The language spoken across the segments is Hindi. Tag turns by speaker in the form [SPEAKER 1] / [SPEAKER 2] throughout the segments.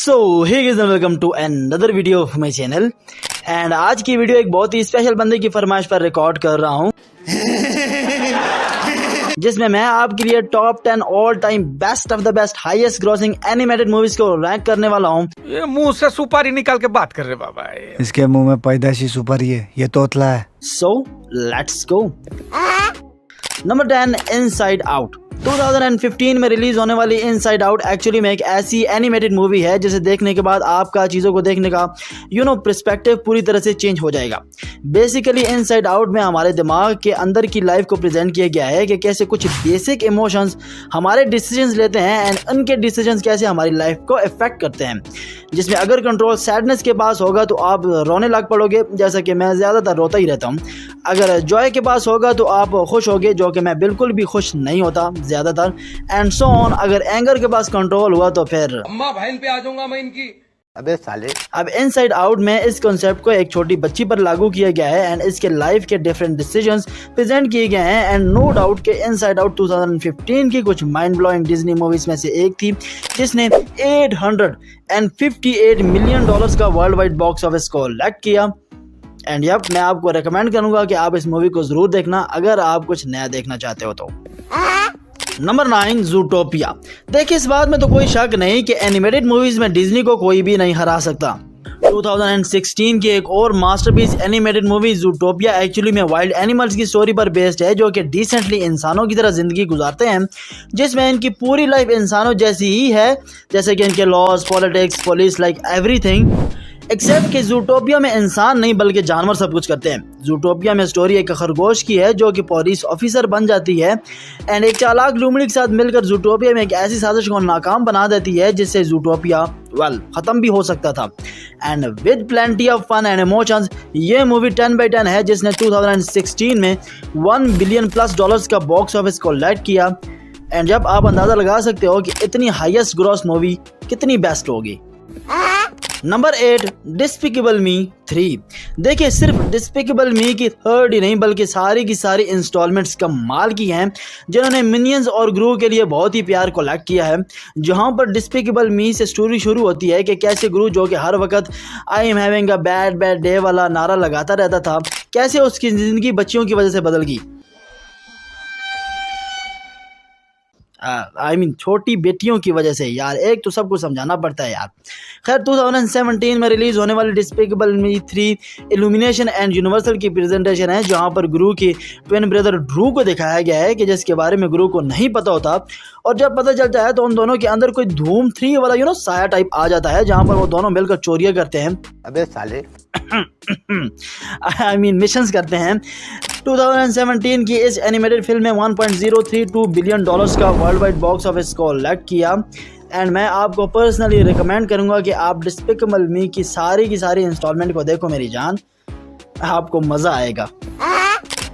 [SPEAKER 1] So hey guys, welcome to another video of my channel. And आज की वीडियो एक बहुत ही स्पेशल बंदे की फरमाइश पर रिकॉर्ड कर रहा हूँ जिसमें मैं आपके लिए top 10 all time best of the best highest grossing animated movies को रैंक करने वाला हूँ।
[SPEAKER 2] ये मुंह से सुपारी निकाल के बात कर रहे बाबा।
[SPEAKER 3] इसके मुंह में पैदाशी सुपारी है, ये तोतला है।
[SPEAKER 1] So let's go. Number 10, inside out. 2015 में रिलीज होने वाली इनसाइड आउट एक्चुअली में एक ऐसी एनिमेटेड मूवी है जिसे देखने के बाद आपका चीज़ों को देखने का पर्सपेक्टिव पूरी तरह से चेंज हो जाएगा। बेसिकली इनसाइड आउट में हमारे दिमाग के अंदर की लाइफ को प्रेजेंट किया गया है कि कैसे कुछ बेसिक इमोशंस हमारे डिसीजंस लेते हैं एंड उनके डिसीजंस कैसे हमारी लाइफ को इफेक्ट करते हैं। जिसमें अगर कंट्रोल सैडनेस के पास होगा तो आप रोने लग पड़ोगे, जैसा कि मैं ज़्यादातर रोता ही रहता हूँ। अगर जॉय के पास होगा तो आप खुश होगे, जो कि मैं बिल्कुल भी खुश नहीं होता ज़्यादातर, एंड सो ऑन। अगर एंगर के पास कंट्रोल हुआ तो फिर
[SPEAKER 2] अम्मा बहन पे आ जाऊंगा मैं इनकी।
[SPEAKER 3] अबे साले। अब
[SPEAKER 1] इनसाइड आउट में इस कॉन्सेप्ट को एक छोटी बच्ची पर लागू किया गया है एंड इसके लाइफ के डिफरेंट डिसीजंस प्रेजेंट किए गए हैं। एंड नो डाउट के इनसाइड आउट 2015 की कुछ माइंड ब्लोइंग डिज्नी मूवीज में से एक थी जिसने $858 मिलियन का वर्ल्ड वाइड बॉक्स ऑफिस को कलेक्ट किया। एंड यप, मैं आपको रेकमेंड करूंगा कि आप इस मूवी को जरूर देखना अगर आप कुछ नया देखना चाहते हो तो। नंबर 9, ज़ूटोपिया। देखिए, इस बात में तो कोई शक नहीं कि एनिमेटेड मूवीज में डिज्नी को कोई भी नहीं हरा सकता। 2016 की एक और मास्टरपीस एनिमेटेड मूवी ज़ूटोपिया एक्चुअली में वाइल्ड एनिमल्स की स्टोरी पर बेस्ड है, जो कि डिसेंटली इंसानों की तरह जिंदगी गुजारते हैं, जिसमें इनकी पूरी लाइफ इंसानों जैसी ही है, जैसे कि इनके laws, politics, police, like everything except कि ज़ूटोपिया में इंसान नहीं बल्कि जानवर सब कुछ करते हैं। ज़ूटोपिया में स्टोरी एक खरगोश की है जो कि पुलिस ऑफिसर बन जाती है एंड एक चालाक लूमड़ी के साथ मिलकर ज़ूटोपिया में एक ऐसी साजिश को नाकाम बना देती है जिससे ज़ूटोपिया खत्म भी हो सकता था। And with plenty of fun and emotions, ये मूवी 10/10 है जिसने 2016 में $1 बिलियन प्लस का बॉक्स ऑफिस को कलेक्ट किया। एंड जब आप अंदाजा लगा सकते हो कि इतनी हाईएस्ट ग्रॉस मूवी कितनी बेस्ट होगी। Number 8, despicable me 3। देखिए, सिर्फ डिस्पिकेबल मी की थर्ड ही नहीं बल्कि सारी की सारी इंस्टॉलमेंट्स कमाल की हैं, जिन्होंने मिनियंस और ग्रू के लिए बहुत ही प्यार कलेक्ट किया है। जहां पर डिस्पिकेबल मी से स्टोरी शुरू होती है कि कैसे ग्रू, जो कि हर वक्त I am having a bad day वाला नारा लगाता रहता था, कैसे उसकी ज़िंदगी बच्चियों की वजह से बदल गई। छोटी बेटियों की वजह से। यार, एक तो सबको समझाना पड़ता है यार। खैर, 2017 में रिलीज होने वाली despicable me 3 illumination and universal की प्रेजेंटेशन है, जहां पर गुरु के ट्विन ब्रदर ड्रू को दिखाया गया है कि जिसके बारे में गुरु को नहीं पता होता, और जब पता चलता है तो उन दोनों के अंदर कोई धूम 3 वाला साया टाइप आ जाता है, जहां पर वो दोनों मिलकर चोरियां करते हैं।
[SPEAKER 3] अबे साले।
[SPEAKER 1] मिशंस करते हैं। 2017 की इस एनिमेटेड फिल्म में $1.032 बिलियन का वर्ल्ड वाइड बॉक्स ऑफिस को कलेक्ट किया। एंड मैं आपको पर्सनली रिकमेंड करूंगा कि आप डिस्पिकेबल मी की सारी इंस्टॉलमेंट को देखो मेरी जान, आपको मजा आएगा।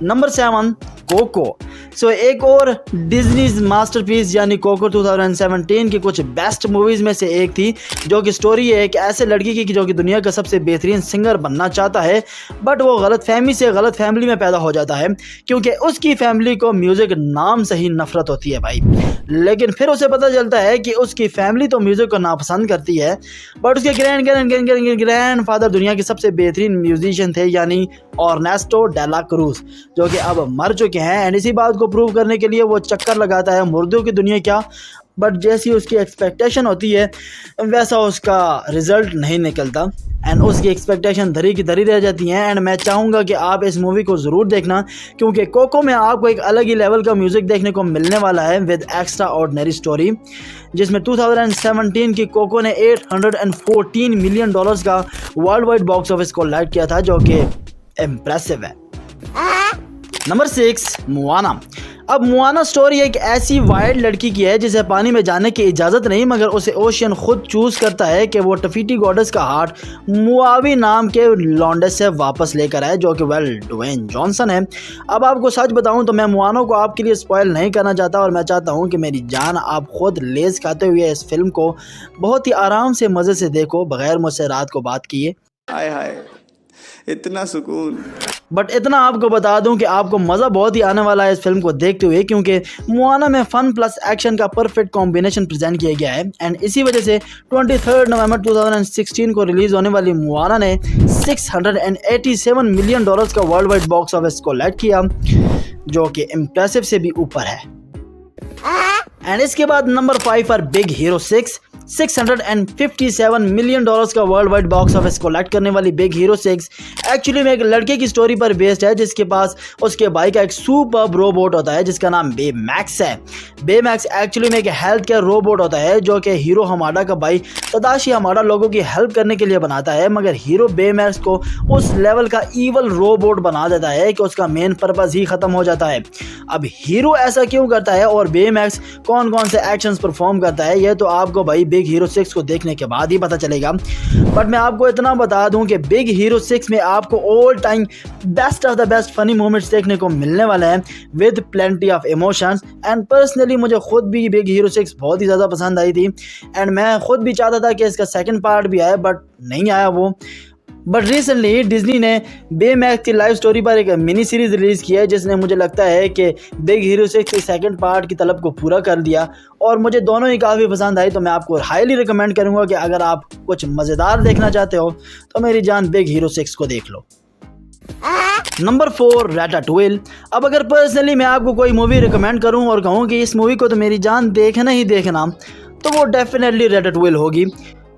[SPEAKER 1] Number 7, cocoa. सो एक और डिज्नीज मास्टरपीस यानी कोको 2017 की कुछ बेस्ट मूवीज में से एक थी, जो कि स्टोरी है एक ऐसे लड़की की जो कि दुनिया का सबसे बेहतरीन सिंगर बनना चाहता है, बट वो गलत फैमिली में पैदा हो जाता है क्योंकि उसकी फैमिली को म्यूजिक नाम से ही नफरत होती है भाई। लेकिन फिर उसे पता चलता है कि उसकी फैमिली तो म्यूजिक को नापसंद करती है, बट उसके ग्रैंड फादर दुनिया के सबसे बेहतरीन म्यूजिशियन थे, यानी ऑर्नेस्टो डेला क्रूज, जो कि अब मर चुके हैं। एंड इसी बात को प्रूव करने के लिए वो चक्कर लगाता है मुर्दों की दुनिया क्या, बट जैसी उसकी एक्सपेक्टेशन होती है वैसा उसका रिजल्ट नहीं निकलता एंड उसकी एक्सपेक्टेशन धरी की धरी रह जाती हैं। एंड मैं चाहूँगा कि आप इस मूवी को ज़रूर देखना, क्योंकि कोको में आपको एक अलग ही लेवल का म्यूज़िक देखने को मिलने वाला है विद एक्स्ट्रा ऑर्डिनरी स्टोरी, जिसमें 2017 की कोको ने $814 मिलियन का वर्ल्ड वाइड बॉक्स ऑफिस को कलेक्ट किया था, जो कि इम्प्रेसिव है। नंबर 6, मुआना। अब मुआना स्टोरी एक ऐसी वाइल्ड लड़की की है जिसे पानी में जाने की इजाज़त नहीं, मगर उसे ओशियन खुद चूज़ करता है कि वो टफीटी गॉडेस का हार्ट मुआवी नाम के लॉन्डे से वापस लेकर आए, जो कि ड्वेन जॉनसन है। अब आपको सच बताऊं तो मैं मुआना को आपके लिए स्पॉइल नहीं करना चाहता, और मैं चाहता हूं कि मेरी जान आप खुद लेज़ खाते हुए इस फिल्म को बहुत ही आराम से मज़े से देखो, बगैर मुझसे रात को बात किए।
[SPEAKER 3] हाय हाय,
[SPEAKER 4] इतना सुकून।
[SPEAKER 1] बट इतना आपको बता दूं कि आपको मज़ा बहुत ही आने वाला है इस फिल्म को देखते हुए, क्योंकि मोआना में फन प्लस एक्शन का परफेक्ट कॉम्बिनेशन प्रेजेंट किया गया है। एंड इसी वजह से 23 नवंबर 2016 को रिलीज़ होने वाली मोआना ने $687 मिलियन का world wide box office collect किया, जो कि इम्प्रेसिव से भी ऊपर है। एंड इसके बाद नंबर 5 पर बिग हीरो 6 $657 मिलियन का world wide box office collect करने वाली बिग हीरो 6 एक्चुअली में एक लड़के की स्टोरी पर बेस्ड है, जिसके पास उसके भाई का एक सुपर्ब रोबोट होता है जिसका नाम बेमैक्स है। बेमैक्स एक्चुअली में एक हेल्थ केयर रोबोट होता है जो कि हीरो हमाडा का भाई तदाशी हमाडा लोगों की हेल्प करने के लिए बनाता है, मगर हीरो बेमैक्स को उस लेवल का ईवल रोबोट बना देता है कि उसका मेन पर्पस ही खत्म हो जाता है। अब हीरो ऐसा क्यों करता है और बेमैक्स कौन कौन से एक्शंस परफॉर्म करता है, ये तो आपको भाई बिग हीरो 6 को देखने के बाद ही पता चलेगा। बट मैं आपको इतना बता दूं कि बिग हीरो 6 में आपको all time best of the best funny moments देखने को मिलने वाला है with plenty of emotions. And personally मुझे खुद भी बिग हीरो 6 बहुत ही ज़्यादा पसंद आई थी एंड मैं खुद भी चाहता था कि इसका सेकंड पार्ट भी आए, बट नहीं आया वो। बट रिसेंटली डिज्नी ने बेमैक्स की लाइफ स्टोरी पर एक मिनी सीरीज रिलीज़ की है, जिसने मुझे लगता है कि बिग हीरो 6 के सेकंड पार्ट की तलब को पूरा कर दिया और मुझे दोनों ही काफ़ी पसंद आई। तो मैं आपको हाईली रिकमेंड करूंगा कि अगर आप कुछ मज़ेदार देखना चाहते हो तो मेरी जान बिग हीरो 6 को देख लो। नंबर 4 रैटाटुइल। अब अगर पर्सनली मैं आपको कोई मूवी रिकमेंड करूं और कहूं कि इस मूवी को तो मेरी जान देखना ही देखना, तो वो डेफिनेटली रैटाटुइल होगी।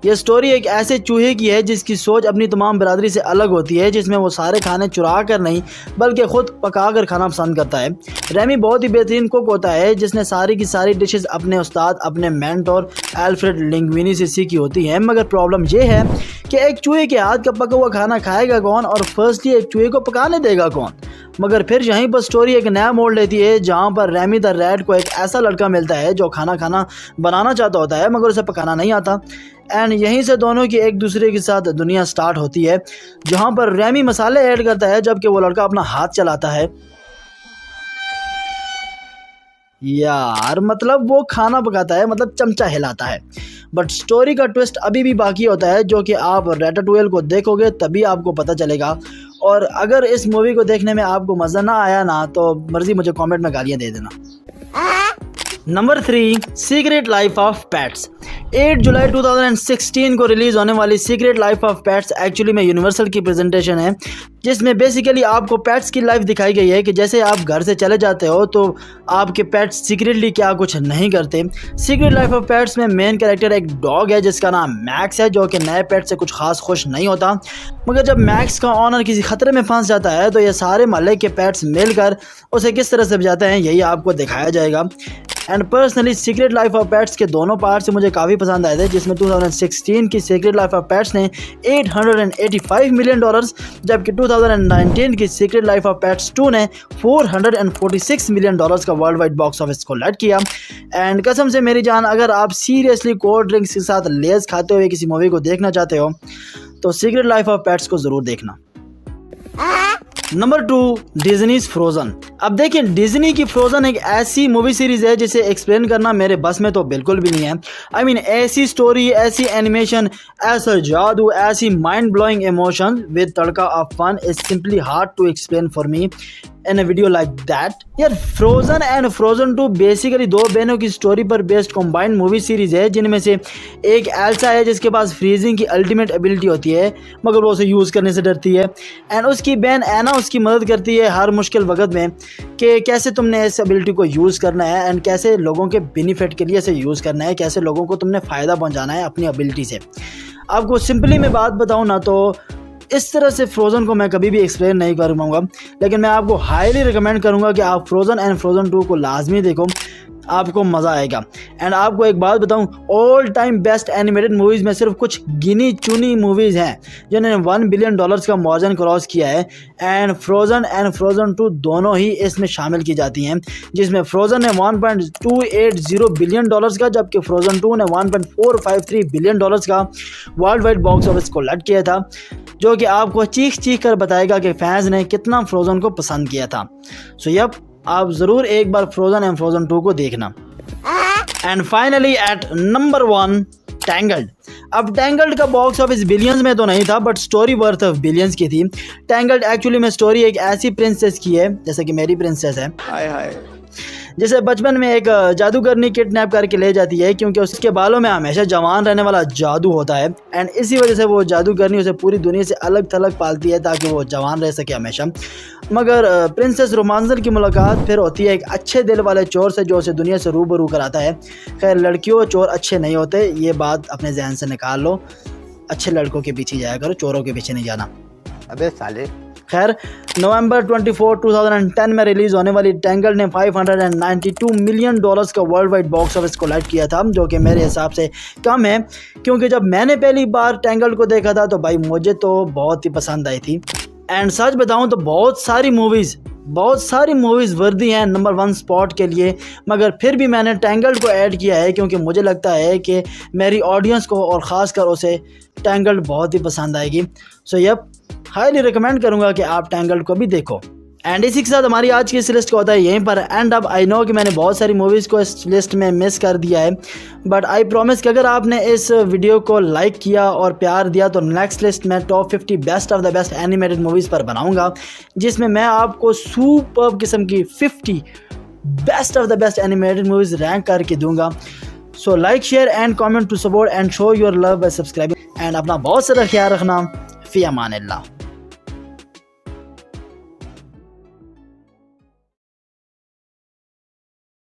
[SPEAKER 1] यह स्टोरी एक ऐसे चूहे की है जिसकी सोच अपनी तमाम बरादरी से अलग होती है, जिसमें वो सारे खाने चुरा कर नहीं बल्कि खुद पका कर खाना पसंद करता है। रेमी बहुत ही बेहतरीन कुक होता है जिसने सारी की सारी डिशेस अपने उस्ताद अपने मेंटोर एल्फ्रेड लिंग्विनी से सीखी होती हैं, मगर प्रॉब्लम ये है कि एक चूहे के हाथ का पका हुआ खाना खाएगा कौन और फर्स्टली एक चूहे को पकाने देगा कौन। मगर फिर यहीं पर स्टोरी एक नया मोड़ लेती है, जहाँ पर रेमी द रैट को एक ऐसा लड़का मिलता है जो खाना बनाना चाहता होता है मगर उसे पकाना नहीं आता। एंड यहीं से दोनों की एक दूसरे के साथ दुनिया स्टार्ट होती है, जहाँ पर रेमी मसाले ऐड करता है जबकि वो लड़का अपना हाथ चलाता है। यार मतलब वो खाना पकाता है, मतलब चमचा हिलाता है। बट स्टोरी का ट्विस्ट अभी भी बाकी होता है, जो कि आप रैटाटुइल को देखोगे तभी आपको पता चलेगा। और अगर इस मूवी को देखने में आपको मज़ा ना आया ना, तो मर्जी मुझे कमेंट में गालियाँ दे देना। Number 3 secret life of pets. 8 जुलाई 2016 को रिलीज़ होने वाली secret life of pets actually में यूनिवर्सल की प्रेजेंटेशन है, जिसमें बेसिकली आपको पेट्स की लाइफ दिखाई गई है कि जैसे आप घर से चले जाते हो तो आपके पेट्स सीक्रेटली क्या कुछ नहीं करते। सीक्रेट लाइफ ऑफ पेट्स में मेन कैरेक्टर एक डॉग है जिसका नाम मैक्स है, जो कि नए पेट से कुछ खास खुश नहीं होता। मगर जब मैक्स का ऑनर किसी खतरे में फंस जाता है तो ये सारे मोहल्ले के पेट्स मिलकर उसे किस तरह से बचाते हैं यही आपको दिखाया जाएगा। And personally secret life of pets के दोनों पार्ट से मुझे काफ़ी पसंद आए थे, जिसमें 2016 की सीक्रेट लाइफ ऑफ पेट्स ने $885 मिलियन, जबकि 2019 की सीक्रेट लाइफ ऑफ पेट्स 2 ने $446 मिलियन का world wide box office collect किया। एंड कसम से मेरी जान, अगर आप सीरियसली कोल्ड ड्रिंक्स के साथ लेज खाते हुए किसी मूवी को देखना चाहते हो तो सीक्रेट लाइफ ऑफ पेट्स को ज़रूर देखना। Number 2 डिज्नीज frozen. अब देखिए, डिज्नी की फ्रोजन एक ऐसी मूवी सीरीज है जिसे एक्सप्लेन करना मेरे बस में तो बिल्कुल भी नहीं है। आई मीन ऐसी स्टोरी, ऐसी एनिमेशन, ऐसा जादू, ऐसी mind blowing emotion with tadka of fun is simply hard to explain for me in a video like that. यार फ्रोजन एंड फ्रोजन 2 बेसिकली दो बहनों की स्टोरी पर बेस्ड कॉम्बाइंड मूवी सीरीज है, जिनमें से एक एल्सा है जिसके पास फ्रीजिंग की अल्टीमेट एबिलिटी होती है मगर वो उसे यूज़ करने से डरती है। एंड उसकी बहन एना उसकी मदद करती है हर मुश्किल वक्त में कि कैसे तुमने इस एबिलिटी को यूज़ करना है एंड कैसे लोगों के बेनिफिट के लिए इसे यूज़ करना है, कैसे लोगों को तुमने फ़ायदा पहुँचाना है अपनी एबिलिटी से। आपको सिंपली मैं बात बताऊँ ना तो इस तरह से फ्रोज़न को मैं कभी भी एक्सप्लेन नहीं कर पाऊँगा, लेकिन मैं आपको हाईली रिकमेंड करूँगा कि आप फ्रोज़न एंड फ्रोज़न 2 को लाजमी देखो, आपको मज़ा आएगा। एंड आपको एक बात बताऊं, all time best animated movies में सिर्फ कुछ गिनी चुनी मूवीज़ हैं जिन्होंने $1 बिलियन का मार्जिन क्रॉस किया है। एंड फ्रोज़न 2 दोनों ही इसमें शामिल की जाती हैं, जिसमें फ्रोज़न ने $1.280 बिलियन का, जबकि फ्रोज़न 2 ने $1.453 बिलियन का वर्ल्ड वाइड बॉक्स ऑफिस को कलेक्ट किया था, जो कि आपको चीख कर बताएगा कि फैंस ने कितना फ्रोज़न को पसंद किया था। सो यप, आप ज़रूर एक बार फ्रोज़न एंड फ्रोज़न 2 को देखना। And finally at number 1 tangled. अब टैंगल्ड का बॉक्स ऑफिस बिलियंस में तो नहीं था, but story worth of billions की थी। टैंगल्ड एक्चुअली में स्टोरी एक ऐसी प्रिंसेस की है, जैसे कि मेरी प्रिंसेस है,
[SPEAKER 3] हाय हाय।
[SPEAKER 1] जिसे बचपन में एक जादूगरनी किडनैप करके ले जाती है, क्योंकि उसके बालों में हमेशा जवान रहने वाला जादू होता है। एंड इसी वजह से वो जादूगरनी उसे पूरी दुनिया से अलग थलग पालती है ताकि वो जवान रह सके हमेशा। मगर प्रिंसेस रोमांसल की मुलाकात फिर होती है एक अच्छे दिल वाले चोर से, जो उसे दुनिया से रूबरू कराता है। खैर, लड़कियों चोर अच्छे नहीं होते, ये बात अपने जहन से निकाल लो। अच्छे लड़कों के पीछे जाया करो, चोरों के पीछे नहीं जाना।
[SPEAKER 3] अबे साले।
[SPEAKER 1] खैर, नवंबर 24, 2010 में रिलीज होने वाली टैंगल्ड ने $592 मिलियन का world wide box office collect किया था, जो कि मेरे हिसाब से कम है, क्योंकि जब मैंने पहली बार टैंगल्ड को देखा था तो भाई मुझे तो बहुत ही पसंद आई थी। एंड सच बताऊं तो बहुत सारी मूवीज़ वर्दी हैं नंबर 1 स्पॉट के लिए, मगर फिर भी मैंने टैंगल्ड को ऐड किया है क्योंकि मुझे लगता है कि मेरी ऑडियंस को और ख़ासकर उसे टैंगल्ड बहुत ही पसंद आएगी। सो यप, हाईली रिकमेंड करूंगा कि आप टैंगल्ड को भी देखो। एंड इसी के साथ हमारी आज की इस लिस्ट को होता है यहीं पर एंड। अब आई नो कि मैंने बहुत सारी मूवीज़ को इस लिस्ट में मिस कर दिया है, बट आई प्रॉमिस कि अगर आपने इस वीडियो को लाइक किया और प्यार दिया तो नेक्स्ट लिस्ट में top 50 best of the best animated movies पर बनाऊंगा, जिसमें मैं आपको सुपर्ब किस्म की 50 best of the best animated movies rank करके दूंगा। So like, share and comment to support and show your love by subscribing. And अपना बहुत सारा ख्याल रखना। फ़ी अमान अल्लाह।